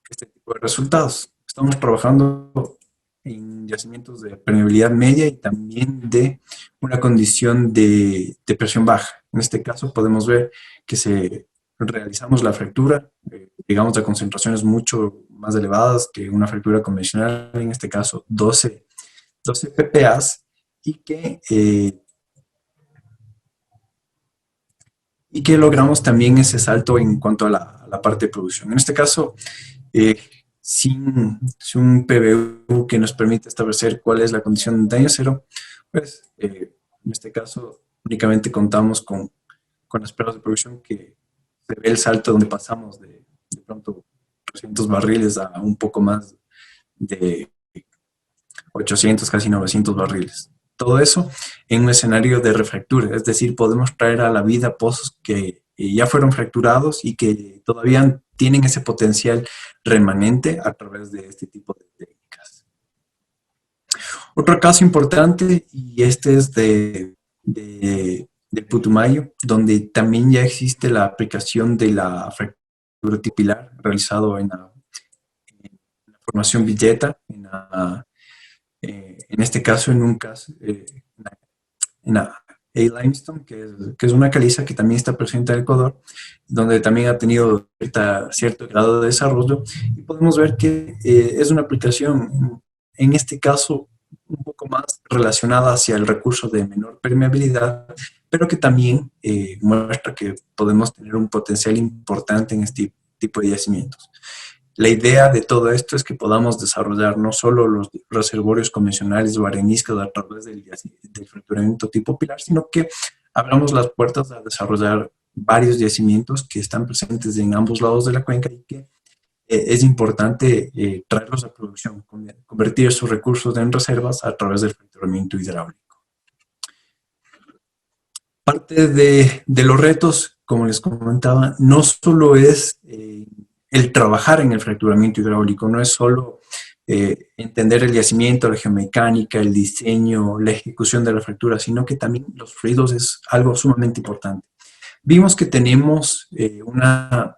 este tipo de resultados. Estamos trabajando en yacimientos de permeabilidad media y también de una condición de presión baja. En este caso podemos ver que realizamos la fractura, digamos, a concentraciones mucho más elevadas que una fractura convencional, en este caso 12 PPAs, y que logramos también ese salto en cuanto a la parte de producción. En este caso, sin un PBU que nos permite establecer cuál es la condición de daño cero, pues en este caso únicamente contamos con las pruebas de producción que se ve el salto donde pasamos de pronto 300 barriles a un poco más de 800, casi 900 barriles. Todo eso en un escenario de refractura, es decir, podemos traer a la vida pozos que ya fueron fracturados y que todavía tienen ese potencial remanente a través de este tipo de técnicas. Otro caso importante, y este es de Putumayo, donde también ya existe la aplicación de la fractura tipilar realizado en la formación Villeta, en este caso, en un caso, en la A-Limestone, que es una caliza que también está presente en Ecuador, donde también ha tenido cierto grado de desarrollo, y podemos ver que es una aplicación, en este caso, un poco más relacionada hacia el recurso de menor permeabilidad, pero que también muestra que podemos tener un potencial importante en este tipo de yacimientos. La idea de todo esto es que podamos desarrollar no solo los reservorios convencionales o areniscas a través del fracturamiento tipo pilar, sino que abramos las puertas a desarrollar varios yacimientos que están presentes en ambos lados de la cuenca y que es importante traerlos a producción, convertir sus recursos en reservas a través del fracturamiento hidráulico. Parte de los retos, como les comentaba, no solo es el trabajar en el fracturamiento hidráulico, no es solo entender el yacimiento, la geomecánica, el diseño, la ejecución de la fractura, sino que también los fluidos es algo sumamente importante. Vimos que tenemos una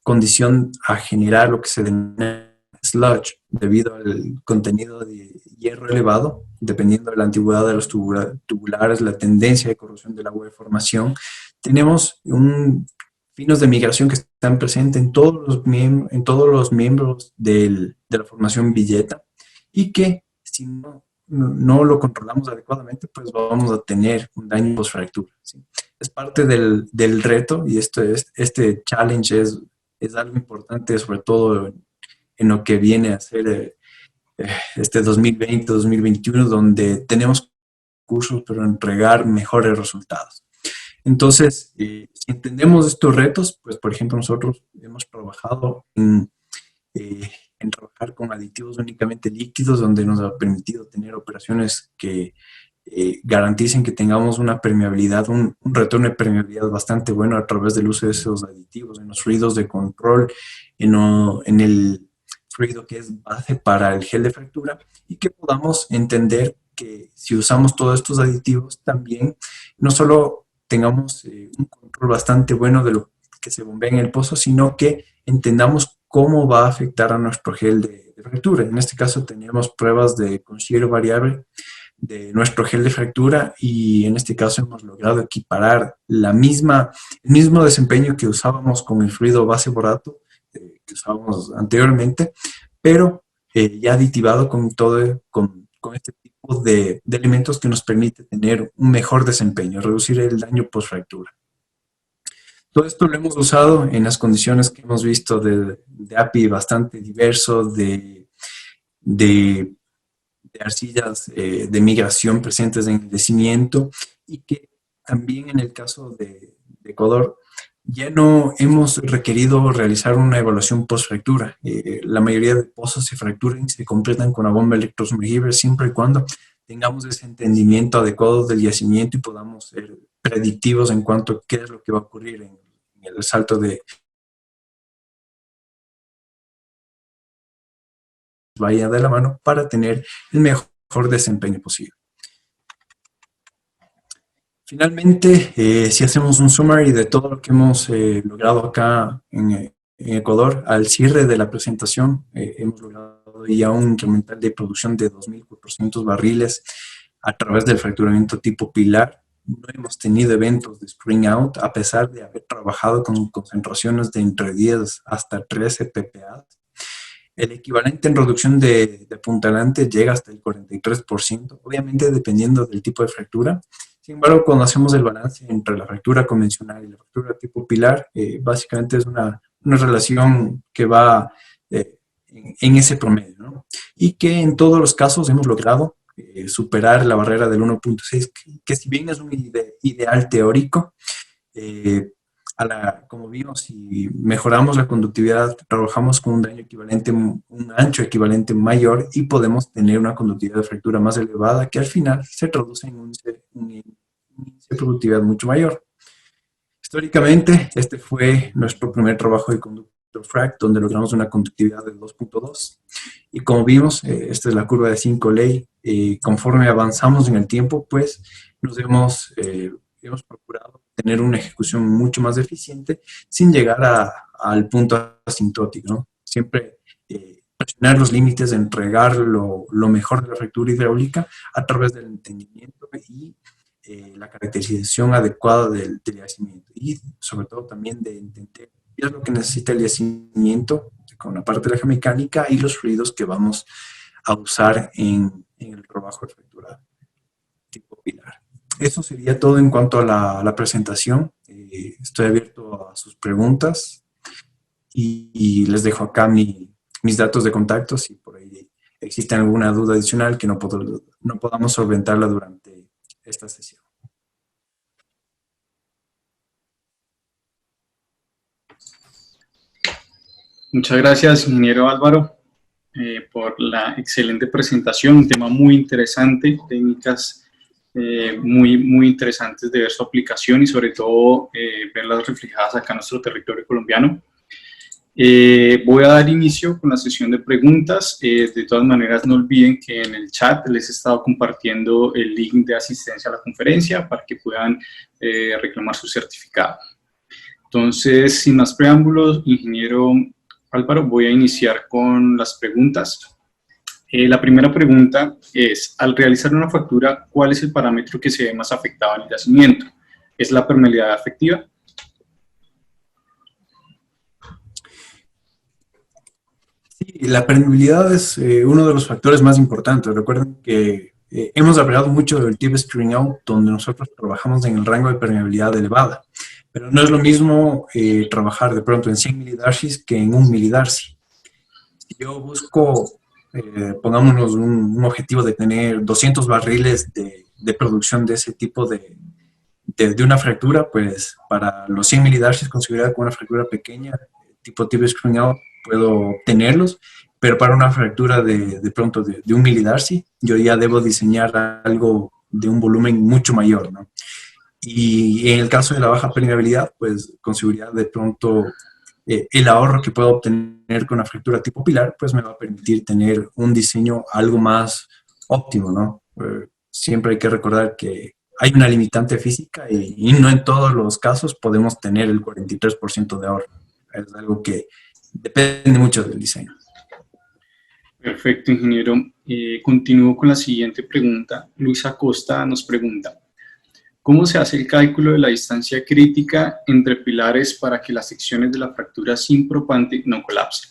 condición a generar lo que se denomina sludge, debido al contenido de hierro elevado, dependiendo de la antigüedad de los tubulares, la tendencia de corrosión del agua de formación. Tenemos finos de migración que están presentes en todos los miembros de la formación Villeta y que si no lo controlamos adecuadamente, pues vamos a tener un daño post-fractura, ¿sí? Es parte del reto y este challenge es algo importante, sobre todo en lo que viene a ser este 2020-2021, donde tenemos cursos, pero entregar mejores resultados. Entonces, si entendemos estos retos, pues por ejemplo nosotros hemos trabajado en trabajar con aditivos únicamente líquidos, donde nos ha permitido tener operaciones que garanticen que tengamos una permeabilidad, un retorno de permeabilidad bastante bueno a través del uso de esos aditivos, en los fluidos de control, en el fluido que es base para el gel de fractura, y que podamos entender que si usamos todos estos aditivos también, no solo tengamos un control bastante bueno de lo que se bombea en el pozo, sino que entendamos cómo va a afectar a nuestro gel de fractura. En este caso teníamos pruebas de considero variable de nuestro gel de fractura y en este caso hemos logrado equiparar el mismo desempeño que usábamos con el fluido base borato que usábamos anteriormente, pero ya aditivado con este tipo de elementos que nos permite tener un mejor desempeño, reducir el daño post fractura. Todo esto lo hemos usado en las condiciones que hemos visto de API bastante diverso, de arcillas de migración presentes en el yacimiento y que también en el caso de Ecuador ya no hemos requerido realizar una evaluación post-fractura. La mayoría de pozos se fracturan y se completan con la bomba electrosumergible siempre y cuando tengamos ese entendimiento adecuado del yacimiento y podamos ser predictivos en cuanto a qué es lo que va a ocurrir en el salto de vaya de la mano para tener el mejor desempeño posible. Finalmente, si hacemos un summary de todo lo que hemos logrado acá en Ecuador, al cierre de la presentación hemos logrado ya un incremental de producción de 2.400 barriles a través del fracturamiento tipo pilar. No hemos tenido eventos de spring out a pesar de haber trabajado con concentraciones de entre 10 hasta 13 ppa. El equivalente en reducción de apuntalante llega hasta el 43%, obviamente dependiendo del tipo de fractura. Sin embargo, cuando hacemos el balance entre la fractura convencional y la fractura tipo pilar, básicamente es una relación que va en ese promedio, ¿no? Y que en todos los casos hemos logrado superar la barrera del 1.6, que si bien es un ideal teórico, eh, como vimos, si mejoramos la conductividad, trabajamos con un daño equivalente, un ancho equivalente mayor y podemos tener una conductividad de fractura más elevada que al final se traduce en un índice de productividad mucho mayor. Históricamente, este fue nuestro primer trabajo de conductor frac, donde logramos una conductividad de 2.2. Y como vimos, esta es la curva de 5 ley. Conforme avanzamos en el tiempo, pues nos hemos procurado tener una ejecución mucho más eficiente sin llegar al punto asintótico, ¿no? Siempre presionar los límites de entregar lo mejor de la fractura hidráulica a través del entendimiento y la caracterización adecuada del yacimiento y sobre todo también de entender qué es lo que necesita el yacimiento con la parte de la geomecánica y los fluidos que vamos a usar en el trabajo de fractura tipo pilar. Eso sería todo en cuanto a la presentación. Estoy abierto a sus preguntas y les dejo acá mis datos de contacto si por ahí existe alguna duda adicional que no podamos solventarla durante esta sesión. Muchas gracias, ingeniero Álvaro, por la excelente presentación, un tema muy interesante, técnicas muy interesantes de ver su aplicación y sobre todo verlas reflejadas acá en nuestro territorio colombiano. Voy a dar inicio con la sesión de preguntas. De todas maneras, no olviden que en el chat les he estado compartiendo el link de asistencia a la conferencia para que puedan reclamar su certificado. Entonces, sin más preámbulos, ingeniero Álvaro, voy a iniciar con las preguntas. La primera pregunta es, al realizar una fractura, ¿cuál es el parámetro que se ve más afectado en el yacimiento? ¿Es la permeabilidad efectiva? Sí, la permeabilidad es uno de los factores más importantes. Recuerden que hemos hablado mucho del tip string out, donde nosotros trabajamos en el rango de permeabilidad elevada. Pero no es lo mismo trabajar de pronto en 100 milidarcies que en 1 milidarcy. Si yo busco, pongámonos un objetivo de tener 200 barriles de producción de ese tipo de una fractura, pues para los 100 milidarcies considerada como una fractura pequeña, tipo tip string out, puedo obtenerlos, pero para una fractura de pronto de 1 milidarcy, yo ya debo diseñar algo de un volumen mucho mayor, ¿no? Y en el caso de la baja permeabilidad, pues con seguridad de pronto el ahorro que puedo obtener con una fractura tipo pilar, pues me va a permitir tener un diseño algo más óptimo, ¿no? Siempre hay que recordar que hay una limitante física y no en todos los casos podemos tener el 43% de ahorro. Es algo que depende mucho del diseño. Perfecto, ingeniero. Continúo con la siguiente pregunta. Luis Acosta nos pregunta, ¿cómo se hace el cálculo de la distancia crítica entre pilares para que las secciones de la fractura sin propante no colapsen?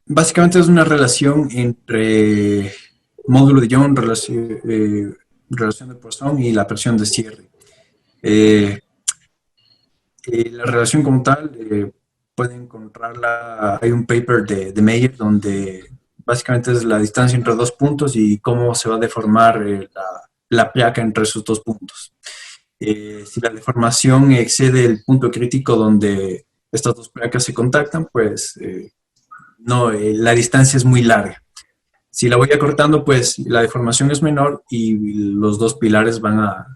Básicamente es una relación entre módulo de Young, relación de Poisson y la presión de cierre. La relación como tal, pueden encontrarla, hay un paper de Meyer donde básicamente es la distancia entre dos puntos y cómo se va a deformar la placa entre esos dos puntos. Si la deformación excede el punto crítico donde estas dos placas se contactan, pues no, la distancia es muy larga. Si la voy acortando, pues la deformación es menor y los dos pilares bueno,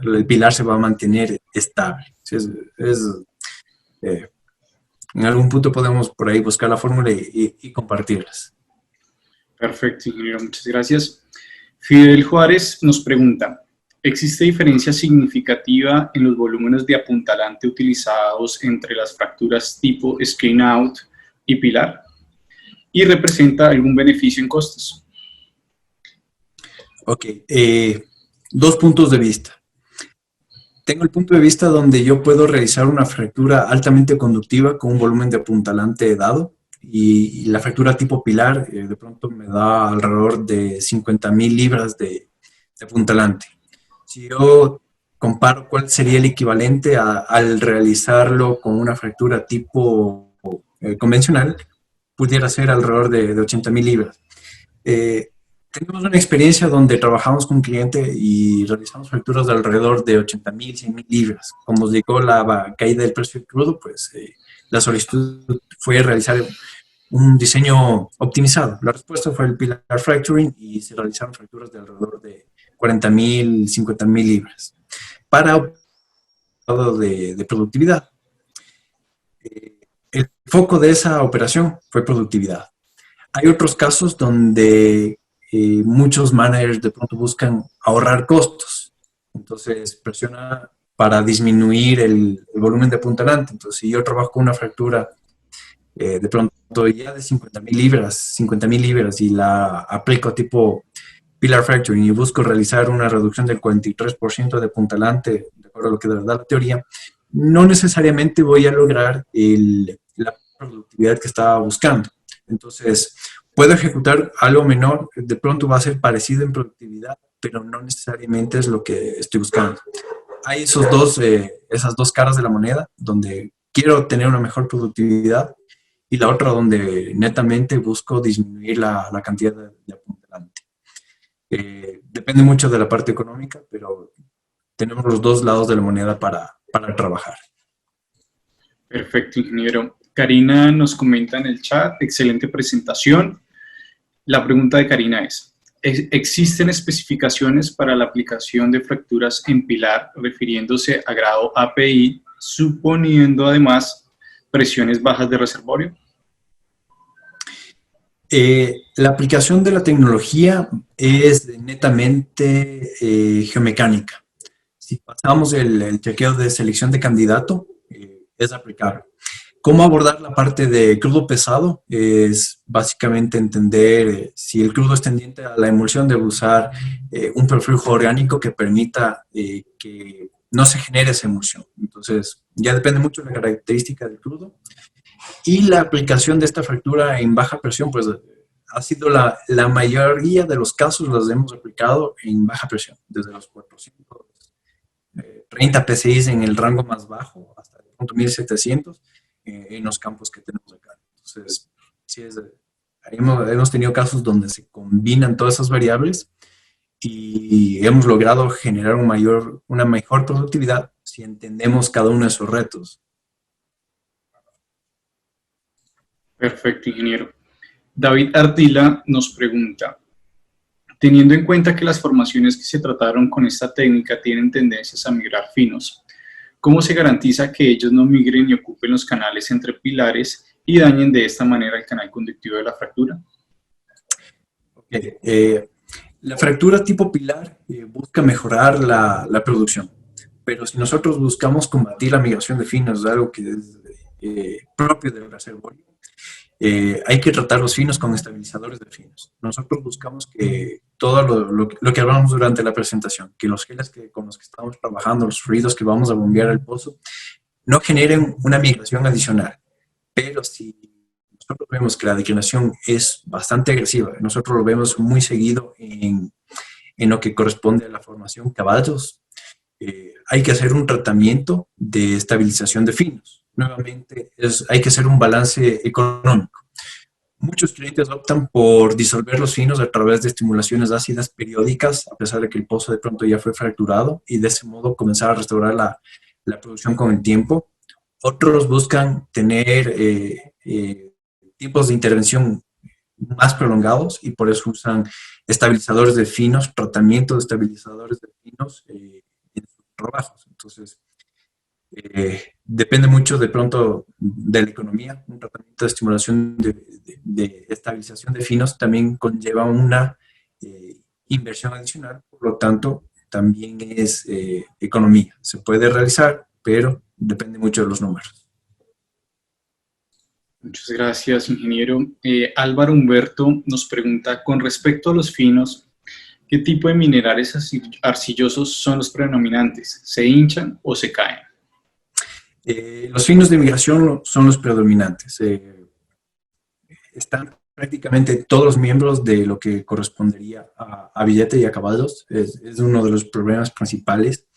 el pilar se va a mantener estable. Eh, en algún punto podemos por ahí buscar la fórmula y compartirlas. Perfecto, ingeniero, muchas gracias. Fidel Juárez nos pregunta, ¿existe diferencia significativa en los volúmenes de apuntalante utilizados entre las fracturas tipo screen out y pilar? ¿Y representa algún beneficio en costos? Ok, dos puntos de vista. Tengo el punto de vista donde yo puedo realizar una fractura altamente conductiva con un volumen de apuntalante dado y la fractura tipo pilar de pronto me da alrededor de 50.000 libras de apuntalante. Si yo comparo cuál sería el equivalente al realizarlo con una fractura tipo convencional, pudiera ser alrededor de 80.000 libras. Eh, Tenemos una experiencia donde trabajamos con un cliente y realizamos fracturas de alrededor de 80.000, 100.000 libras. Como llegó la caída del precio del crudo, pues la solicitud fue realizar un diseño optimizado. La respuesta fue el pilar fracturing y se realizaron fracturas de alrededor de 40.000, 50.000 libras para de productividad. El foco de esa operación fue productividad. Hay otros casos donde muchos managers de pronto buscan ahorrar costos. Entonces presiona para disminuir el volumen de apuntalante. Entonces, si yo trabajo con una fractura de pronto ya de 50.000 libras y la aplico tipo pillar fracturing y busco realizar una reducción del 43% de apuntalante, de acuerdo a lo que de verdad la teoría, no necesariamente voy a lograr la productividad que estaba buscando. Entonces, puedo ejecutar algo menor, de pronto va a ser parecido en productividad, pero no necesariamente es lo que estoy buscando. Hay esas dos caras de la moneda, donde quiero tener una mejor productividad y la otra donde netamente busco disminuir la cantidad de apuntalante. Depende mucho de la parte económica, pero tenemos los dos lados de la moneda para trabajar. Perfecto, ingeniero. Karina nos comenta en el chat, excelente presentación. La pregunta de Karina es, ¿existen especificaciones para la aplicación de fracturas en pilar refiriéndose a grado API, suponiendo además presiones bajas de reservorio? La aplicación de la tecnología es netamente geomecánica. Si pasamos el chequeo de selección de candidato, es aplicable. ¿Cómo abordar la parte de crudo pesado? Es básicamente entender si el crudo es tendiente a la emulsión, de usar un perflujo orgánico que permita que no se genere esa emulsión. Entonces, ya depende mucho de la característica del crudo. Y la aplicación de esta fractura en baja presión, pues ha sido la mayoría de los casos los hemos aplicado en baja presión, desde los 430 PSI en el rango más bajo hasta el punto 1700 en los campos que tenemos acá. Entonces, sí hemos tenido casos donde se combinan todas esas variables y hemos logrado generar una mejor productividad si entendemos cada uno de esos retos. Perfecto, ingeniero. David Ardila nos pregunta, teniendo en cuenta que las formaciones que se trataron con esta técnica tienen tendencias a migrar finos, ¿cómo se garantiza que ellos no migren y ocupen los canales entre pilares y dañen de esta manera el canal conductivo de la fractura? La fractura tipo pilar busca mejorar la producción, pero si nosotros buscamos combatir la migración de finos, algo que es propio del reservorio, hay que tratar los finos con estabilizadores de finos. Nosotros buscamos que todo lo que hablamos durante la presentación, que los geles con los que estamos trabajando, los fluidos que vamos a bombear al pozo, no generen una migración adicional. Pero si nosotros vemos que la declinación es bastante agresiva, nosotros lo vemos muy seguido en lo que corresponde a la formación caballos, hay que hacer un tratamiento de estabilización de finos. Nuevamente, hay que hacer un balance económico. Muchos clientes optan por disolver los finos a través de estimulaciones ácidas periódicas, a pesar de que el pozo de pronto ya fue fracturado, y de ese modo comenzar a restaurar la producción con el tiempo. Otros buscan tener tiempos de intervención más prolongados y por eso usan estabilizadores de finos, tratamiento de estabilizadores de finos en sus trabajos. Entonces, depende mucho de pronto de la economía. Un tratamiento de estimulación de estabilización de finos también conlleva una inversión adicional, por lo tanto también es economía. Se puede realizar, pero depende mucho de los números. Muchas gracias, ingeniero. Álvaro Humberto nos pregunta, con respecto a los finos, ¿qué tipo de minerales arcillosos son los predominantes? ¿Se hinchan o se caen? Los finos de migración son los predominantes. Están prácticamente todos los miembros de lo que correspondería a billete y acabados. Es uno de los problemas principales.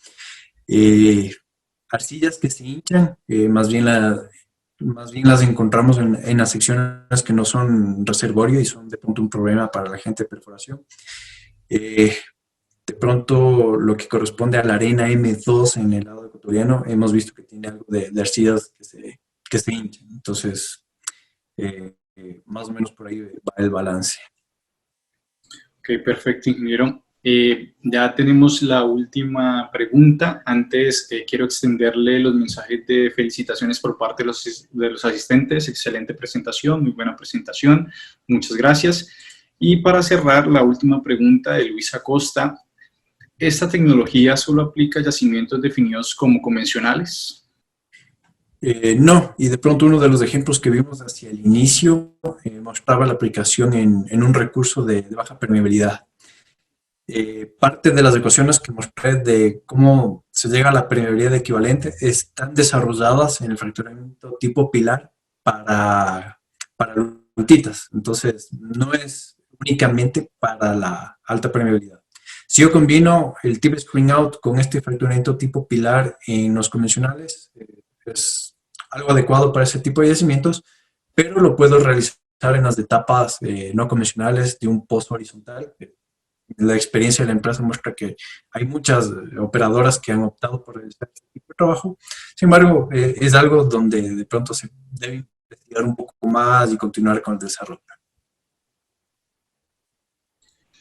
Arcillas que se hinchan, más bien las encontramos en las secciones que no son reservorio y son de pronto un problema para la gente de perforación. De pronto, lo que corresponde a la arena M2 en el lado ecuatoriano, hemos visto que tiene algo de arcillas que se hinchan. Entonces, más o menos por ahí va el balance. Ok, perfecto, ingeniero. Ya tenemos la última pregunta. Antes, quiero extenderle los mensajes de felicitaciones por parte de los asistentes. Excelente presentación, muy buena presentación. Muchas gracias. Y para cerrar, la última pregunta de Luis Acosta. ¿Esta tecnología solo aplica a yacimientos definidos como convencionales? No, y de pronto uno de los ejemplos que vimos hacia el inicio mostraba la aplicación en un recurso de baja permeabilidad. Parte de las ecuaciones que mostré de cómo se llega a la permeabilidad equivalente están desarrolladas en el fracturamiento tipo pilar para lutitas. Entonces, no es únicamente para la alta permeabilidad. Si yo combino el tip screen out con este fracturamiento tipo pilar en los convencionales, es algo adecuado para ese tipo de yacimientos, pero lo puedo realizar en las etapas no convencionales de un pozo horizontal, la experiencia de la empresa muestra que hay muchas operadoras que han optado por realizar este tipo de trabajo. Sin embargo, es algo donde de pronto se debe investigar un poco más y continuar con el desarrollo.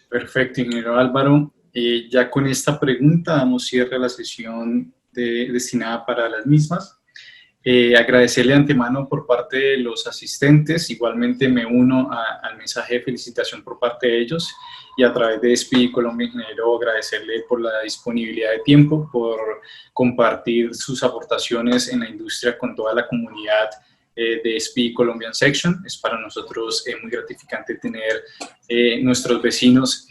Perfecto, ingeniero Álvaro. Ya con esta pregunta damos cierre a la sesión destinada para las mismas. Agradecerle de antemano por parte de los asistentes, igualmente me uno al mensaje de felicitación por parte de ellos y a través de SPI Colombia Ingeniero agradecerle por la disponibilidad de tiempo, por compartir sus aportaciones en la industria con toda la comunidad de SPI Colombian Section. Es para nosotros muy gratificante tener nuestros vecinos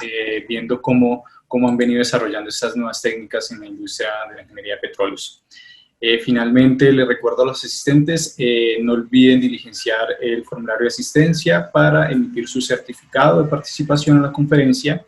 viendo cómo han venido desarrollando estas nuevas técnicas en la industria de la ingeniería de petróleos. Finalmente, les recuerdo a los asistentes, no olviden diligenciar el formulario de asistencia para emitir su certificado de participación en la conferencia.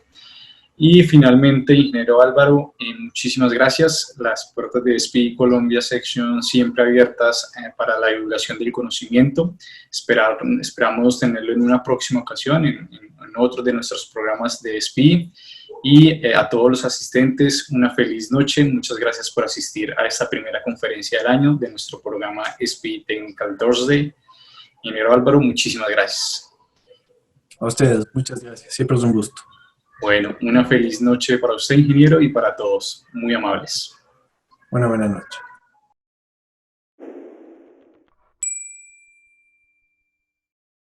Y finalmente, ingeniero Álvaro, muchísimas gracias. Las puertas de SPI Colombia Section siempre abiertas para la divulgación del conocimiento. Esperamos tenerlo en una próxima ocasión, en otro de nuestros programas de SPI. Y a todos los asistentes, una feliz noche. Muchas gracias por asistir a esta primera conferencia del año de nuestro programa SPI Technical Thursday. Ingeniero Álvaro, muchísimas gracias. A ustedes, muchas gracias. Siempre es un gusto. Bueno, una feliz noche para usted, ingeniero, y para todos. Muy amables. Buena noche.